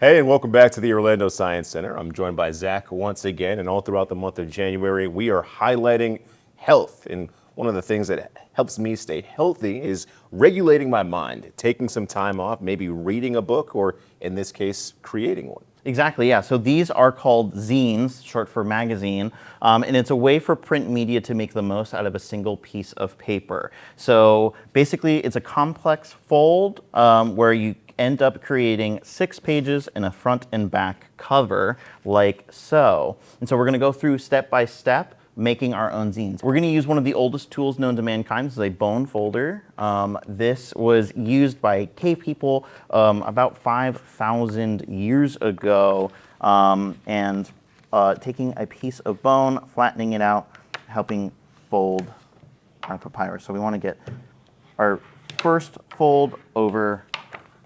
Hey, and welcome back to the Orlando Science Center. I'm joined by Zach once again, and all throughout the month of January, we are highlighting health. And one of the things that helps me stay healthy is regulating my mind, taking some time off, maybe reading a book, or in this case, creating one. Exactly, yeah. So these are called zines, short for magazine, and it's a way for print media to make the most out of a single piece of paper. So basically, it's a complex fold where you end up creating 6 pages in a front and back cover, like so. And so we're going to go through step by step, making our own zines. We're going to use one of the oldest tools known to mankind. This is a bone folder. This was used by cave people about 5,000 years ago, and taking a piece of bone, flattening it out, helping fold our papyrus. So we want to get our first fold over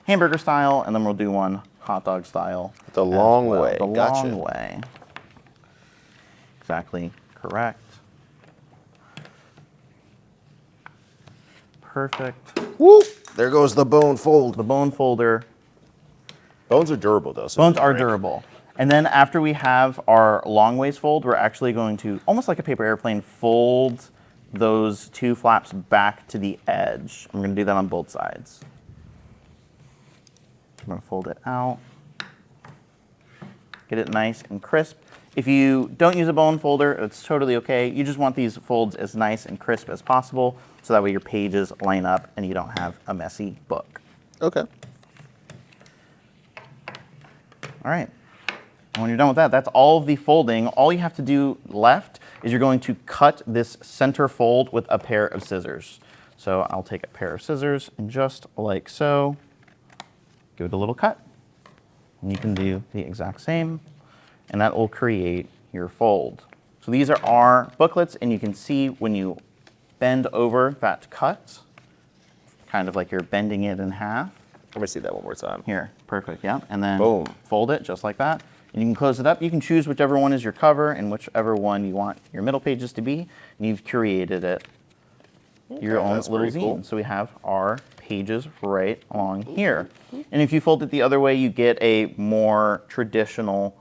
hamburger style, and then we'll do one hot dog style. The long way. The long way. Exactly. Correct. Perfect. Woo! There goes the bone fold. The bone folder. Bones are durable, though. So Bones are durable. And then after we have our long ways fold, we're actually going to, almost like a paper airplane, fold those 2 flaps back to the edge. I'm going to do that on both sides. I'm going to fold it out. Get it nice and crisp. If you don't use a bone folder, it's totally okay. You just want these folds as nice and crisp as possible, so that way your pages line up and you don't have a messy book. Okay. All right. And when you're done with that, that's all of the folding. All you have to do left is you're going to cut this center fold with a pair of scissors. So I'll take a pair of scissors and just like so, give it a little cut. And you can do the exact same, and that will create your fold. So these are our booklets, and you can see when you bend over that cut, kind of like you're bending it in half. Let me see that one more time. Here, perfect, yeah. And then boom, fold it just like that. And you can close it up. You can choose whichever one is your cover and whichever one you want your middle pages to be, and you've created it your own little zine. Cool. So we have our pages right along here. And if you fold it the other way, you get a more traditional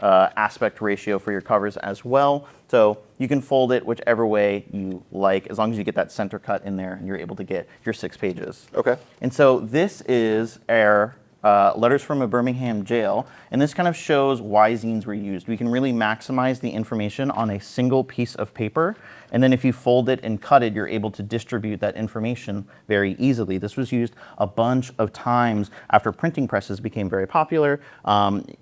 aspect ratio for your covers as well. So you can fold it whichever way you like, as long as you get that center cut in there and you're able to get your 6 pages. Okay. And so this is our letters from a Birmingham jail, and this kind of shows why zines were used. We can really maximize the information on a single piece of paper, and then if you fold it and cut it, you're able to distribute that information very easily. This was used a bunch of times after printing presses became very popular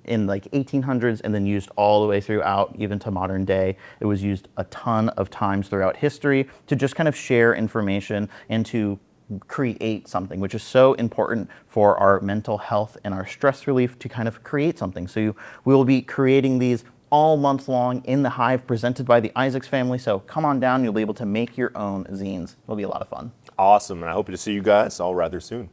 in like 1800s, and then used all the way throughout even to modern day. It was used a ton of times throughout history to just kind of share information and to create something, which is so important for our mental health and our stress relief, to kind of create something. So we will be creating these all month long in the Hive, presented by the Isaacs family. So come on down, you'll be able to make your own zines. It'll be a lot of fun. Awesome, and I hope to see you guys all rather soon.